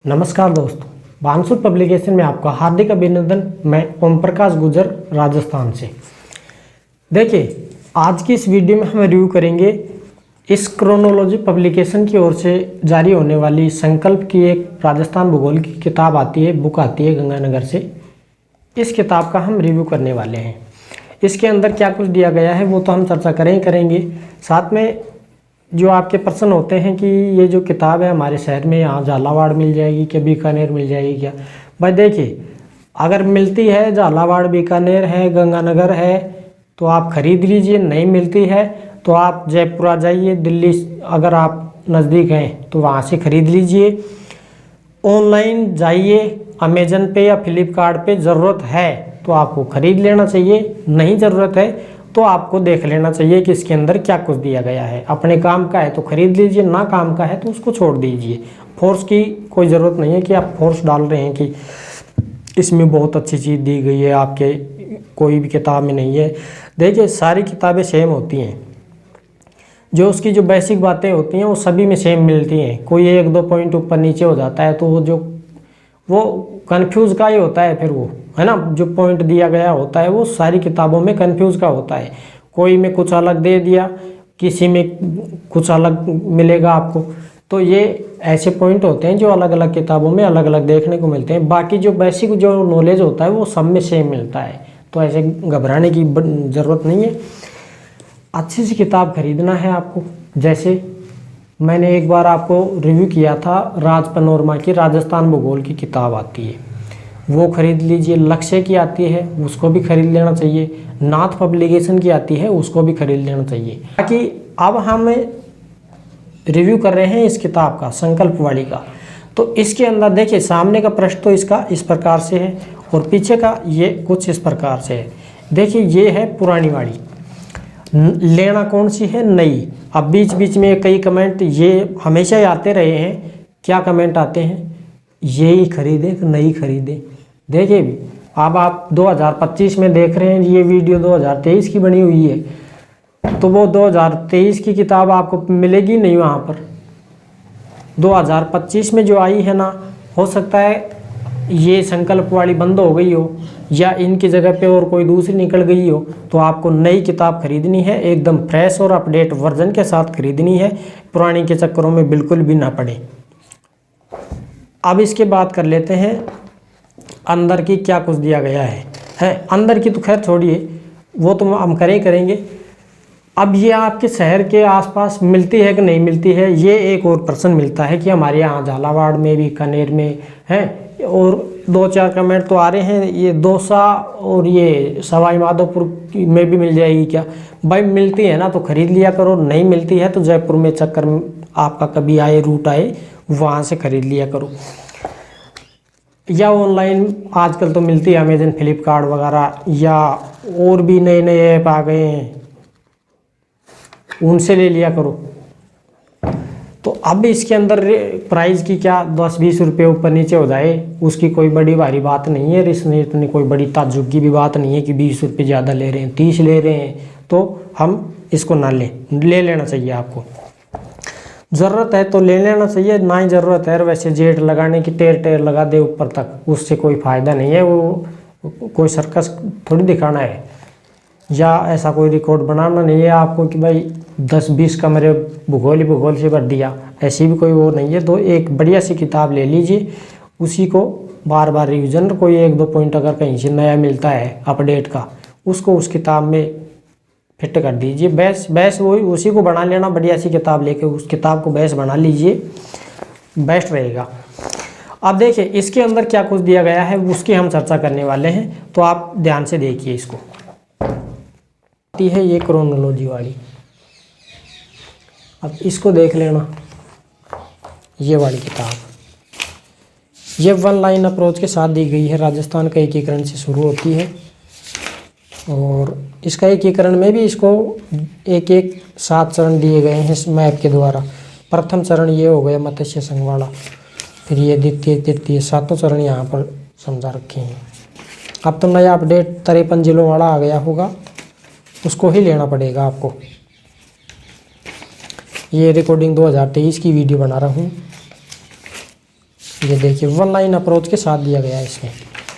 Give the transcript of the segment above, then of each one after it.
नमस्कार दोस्तों, बानसूर पब्लिकेशन में आपका हार्दिक अभिनंदन। मैं ओम प्रकाश गुजर राजस्थान से। देखिए, आज की इस वीडियो में हम रिव्यू करेंगे इस क्रोनोलॉजी पब्लिकेशन की ओर से जारी होने वाली संकल्प की एक राजस्थान भूगोल की किताब आती है, बुक आती है गंगानगर से। इस किताब का हम रिव्यू करने वाले हैं। इसके अंदर क्या कुछ दिया गया है वो तो हम चर्चा करेंगे। साथ में जो आपके प्रश्न होते हैं कि ये जो किताब है हमारे शहर में यहाँ झालावाड़ मिल जाएगी क्या, बीकानेर मिल जाएगी क्या। भाई देखिए, अगर मिलती है झालावाड़, बीकानेर है, गंगानगर है तो आप खरीद लीजिए। नहीं मिलती है तो आप जयपुर आ जाइए, दिल्ली अगर आप नज़दीक हैं तो वहाँ से खरीद लीजिए। ऑनलाइन जाइए अमेजन पे या फ्लिपकार्ट पे, ज़रूरत है तो आपको ख़रीद लेना चाहिए, नहीं ज़रूरत है तो आपको देख लेना चाहिए कि इसके अंदर क्या कुछ दिया गया है। अपने काम का है तो खरीद लीजिए, ना काम का है तो उसको छोड़ दीजिए। फोर्स की कोई ज़रूरत नहीं है कि आप फोर्स डाल रहे हैं कि इसमें बहुत अच्छी चीज़ दी गई है, आपके कोई भी किताब में नहीं है। देखिए, सारी किताबें सेम होती हैं, जो उसकी जो बेसिक बातें होती हैं वो सभी में सेम मिलती हैं। कोई एक दो पॉइंट ऊपर नीचे हो जाता है तो वो कंफ्यूज का ही होता है, फिर वो है ना, जो पॉइंट दिया गया होता है वो सारी किताबों में कंफ्यूज का होता है। कोई में कुछ अलग दे दिया, किसी में कुछ अलग मिलेगा आपको। तो ये ऐसे पॉइंट होते हैं जो अलग अलग किताबों में अलग अलग देखने को मिलते हैं। बाकी जो बेसिक जो नॉलेज होता है वो सब में सेम मिलता है, तो ऐसे घबराने की ज़रूरत नहीं है। अच्छी सी किताब खरीदना है आपको। जैसे मैंने एक बार आपको रिव्यू किया था, राज पनोरमा की राजस्थान भूगोल की किताब आती है, वो खरीद लीजिए। लक्ष्य की आती है, उसको भी खरीद लेना चाहिए। नाथ पब्लिकेशन की आती है, उसको भी खरीद लेना चाहिए। बाकी अब हम रिव्यू कर रहे हैं इस किताब का, संकल्प वाली का। तो इसके अंदर देखिए, सामने का पृष्ठ तो इसका इस प्रकार से है और पीछे का ये कुछ इस प्रकार से है। देखिए, ये है पुरानी वाली, लेना कौन सी है, नई। अब बीच बीच में कई कमेंट ये हमेशा ही आते रहे हैं। क्या कमेंट आते हैं, यही खरीदे कि नई खरीदे। देखिए भी, अब आप 2025 में देख रहे हैं, ये वीडियो 2023 की बनी हुई है तो वो 2023 की किताब आपको मिलेगी नहीं वहाँ पर। 2025 में जो आई है ना, हो सकता है ये संकल्प वाली बंद हो गई हो या इनकी जगह पे और कोई दूसरी निकल गई हो, तो आपको नई किताब खरीदनी है, एकदम फ्रेश और अपडेट वर्जन के साथ खरीदनी है। पुरानी के चक्करों में बिल्कुल भी ना पड़े। अब इसके बात कर लेते हैं अंदर की क्या कुछ दिया गया है। अंदर की तो खैर छोड़िए, वो तो हम करेंगे। अब ये आपके शहर के आसपास मिलती है कि नहीं मिलती है, ये एक और प्रश्न मिलता है कि हमारे यहाँ झालावाड़ में, बीकानेर में है। और दो चार कमेंट तो आ रहे हैं, ये दौसा और ये सवाई माधोपुर में भी मिल जाएगी क्या। भाई मिलती है ना तो खरीद लिया करो, नहीं मिलती है तो जयपुर में चक्कर आपका कभी आए, रूट आए, वहाँ से खरीद लिया करो। या ऑनलाइन आजकल तो मिलती है, अमेजन, फ्लिपकार्ट वगैरह, या और भी नए नए ऐप आ गए हैं, उनसे ले लिया करो। तो अब इसके अंदर प्राइस की क्या 10-20 रुपये ऊपर नीचे हो जाए उसकी कोई बड़ी भारी बात नहीं है। इसमें इतनी कोई बड़ी ताज्जुब की भी बात नहीं है कि 20 रुपये ज़्यादा ले रहे हैं, 30 ले रहे हैं तो हम इसको ना ले लेना चाहिए। आपको ज़रूरत है तो ले लेना चाहिए, ना ही ज़रूरत है वैसे जेट लगाने की टेर लगा दे ऊपर तक, उससे कोई फ़ायदा नहीं है। वो कोई सर्कस थोड़ी दिखाना है या ऐसा कोई रिकॉर्ड बनाना नहीं है आपको कि भाई 10-20 कमरे भूगोल से भर दिया, ऐसी भी कोई वो नहीं है। तो एक बढ़िया सी किताब ले लीजिए, उसी को बार बार रिवीजन, कोई एक दो पॉइंट अगर कहीं से नया मिलता है अपडेट का, उसको उस किताब में फिट कर दीजिए। बेस वही उसी को बना लेना, बढ़िया सी किताब लेके उस किताब को बेस बना लीजिए, बेस्ट रहेगा। अब देखिए, इसके अंदर क्या कुछ दिया गया है उसकी हम चर्चा करने वाले हैं, तो आप ध्यान से देखिए। इसको है ये क्रोनोलॉजी वाली, अब इसको देख लेना। ये वाली किताब, ये 1 लाइन अप्रोच के साथ दी गई है। राजस्थान का एकीकरण से शुरू होती है और इसका एकीकरण में भी इसको एक 7 चरण दिए गए हैं इस मैप के द्वारा। प्रथम चरण ये हो गया मत्स्य संघ वाला, फिर ये द्वितीय, तृतीय, 7 चरण यहाँ पर समझा रखे हैं। अब तो नया अपडेट 53 जिलों वाला आ गया होगा, उसको ही लेना पड़ेगा आपको। ये रिकॉर्डिंग 2023 की वीडियो बना रहा हूँ। ये देखिए वन लाइन अप्रोच के साथ दिया गया है इसमें,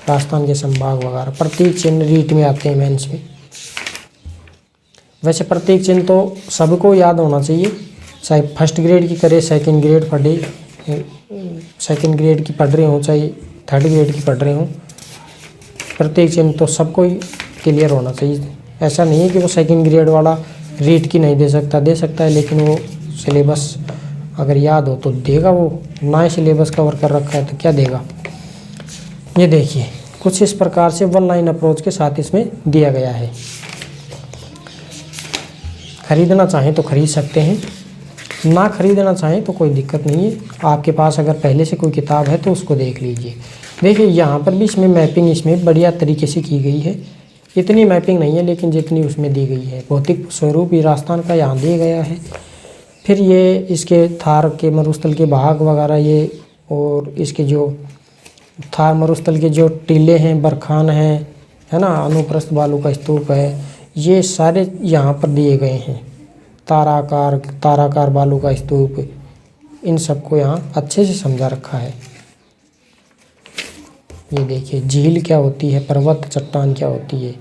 राजस्थान के संभाग वगैरह प्रतीक चिन्ह रीट में आते हैं मेंस में। वैसे प्रतीक चिन्ह तो सबको याद होना चाहिए, चाहे फर्स्ट ग्रेड की करे, सेकंड ग्रेड की पढ़ रहे हो, चाहे थर्ड ग्रेड की पढ़ रहे हो, प्रतीक चिन्ह तो सबको ही क्लियर होना चाहिए। ऐसा नहीं है कि वो सेकंड ग्रेड वाला रीट की नहीं दे सकता है, लेकिन वो सिलेबस अगर याद हो तो देगा, वो ना सिलेबस कवर कर रखा है तो क्या देगा। ये देखिए कुछ इस प्रकार से वन लाइन अप्रोच के साथ इसमें दिया गया है। खरीदना चाहें तो खरीद सकते हैं, ना खरीदना चाहें तो कोई दिक्कत नहीं है। आपके पास अगर पहले से कोई किताब है तो उसको देख लीजिए। देखिए यहाँ पर भी इसमें मैपिंग इसमें बढ़िया तरीके से की गई है। इतनी मैपिंग नहीं है लेकिन जितनी उसमें दी गई है। भौतिक स्वरूप ही राजस्थान का यहाँ दिया गया है। फिर ये इसके थार के मरुस्थल के भाग वगैरह ये, और इसके जो थार मरुस्थल के जो टीले हैं, बरखान हैं, है ना, अनुप्रस्थ बालू का स्तूप है, ये सारे यहाँ पर दिए गए हैं। ताराकार बालू का स्तूप, इन सबको यहाँ अच्छे से समझा रखा है। ये देखिए झील क्या होती है, पर्वत चट्टान क्या होती है।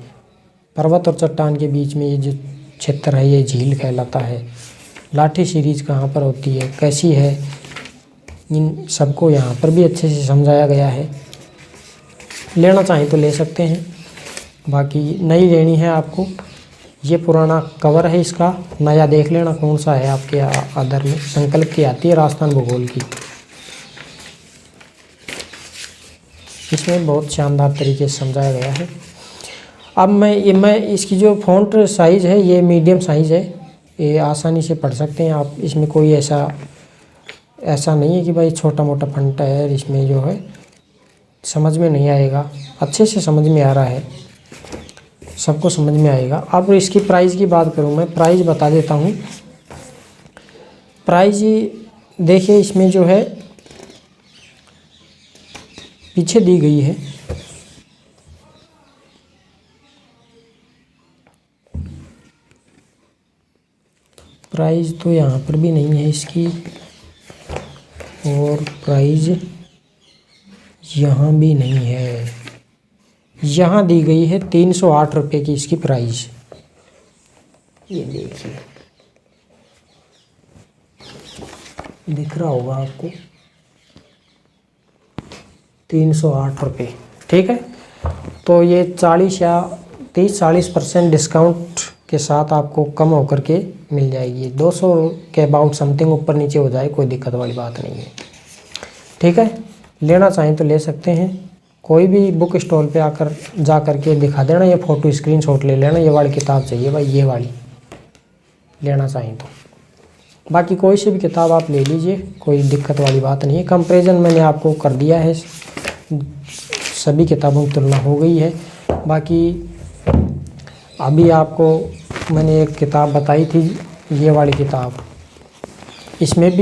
पर्वत और चट्टान के बीच में ये जो क्षेत्र है ये झील कहलाता है। लाठी सीरीज कहाँ पर होती है, कैसी है, इन सबको यहाँ पर भी अच्छे से समझाया गया है। लेना चाहें तो ले सकते हैं, बाकी नई लेनी है आपको। ये पुराना कवर है इसका, नया देख लेना कौन सा है आपके आदर में। संकल्प की आती है राजस्थान भूगोल की। इसमें बहुत शानदार तरीके से समझाया गया है। अब मैं इसकी जो फ़ॉन्ट साइज़ है ये मीडियम साइज़ है, ये आसानी से पढ़ सकते हैं आप। इसमें कोई ऐसा नहीं है कि भाई छोटा मोटा फंटा है, इसमें जो है समझ में नहीं आएगा, अच्छे से समझ में आ रहा है, सबको समझ में आएगा। अब इसकी प्राइस की बात करूँ, मैं प्राइस बता देता हूँ। प्राइस देखिए इसमें जो है पीछे दी गई है, प्राइस तो यहाँ पर भी नहीं है इसकी, और प्राइस यहाँ भी नहीं है। यहाँ दी गई है 308 रुपये की इसकी प्राइस। ये देखिए दिख रहा होगा आपको, 308 रुपये, ठीक है। तो ये 40% डिस्काउंट के साथ आपको कम होकर के मिल जाएगी। 200 के अबाउट समथिंग ऊपर नीचे हो जाए, कोई दिक्कत वाली बात नहीं है, ठीक है। लेना चाहें तो ले सकते हैं। कोई भी बुक स्टॉल पे आकर जा करके दिखा देना, ये फ़ोटो स्क्रीनशॉट ले लेना, ये वाली किताब चाहिए भाई, ये वाली लेना चाहें तो। बाकी कोई सी भी किताब आप ले लीजिए, कोई दिक्कत वाली बात नहीं है। कंपैरिजन मैंने आपको कर दिया है, सभी किताबों की तुलना हो गई है। बाकी अभी आपको मैंने एक किताब बताई थी, ये वाली किताब, इसमें भी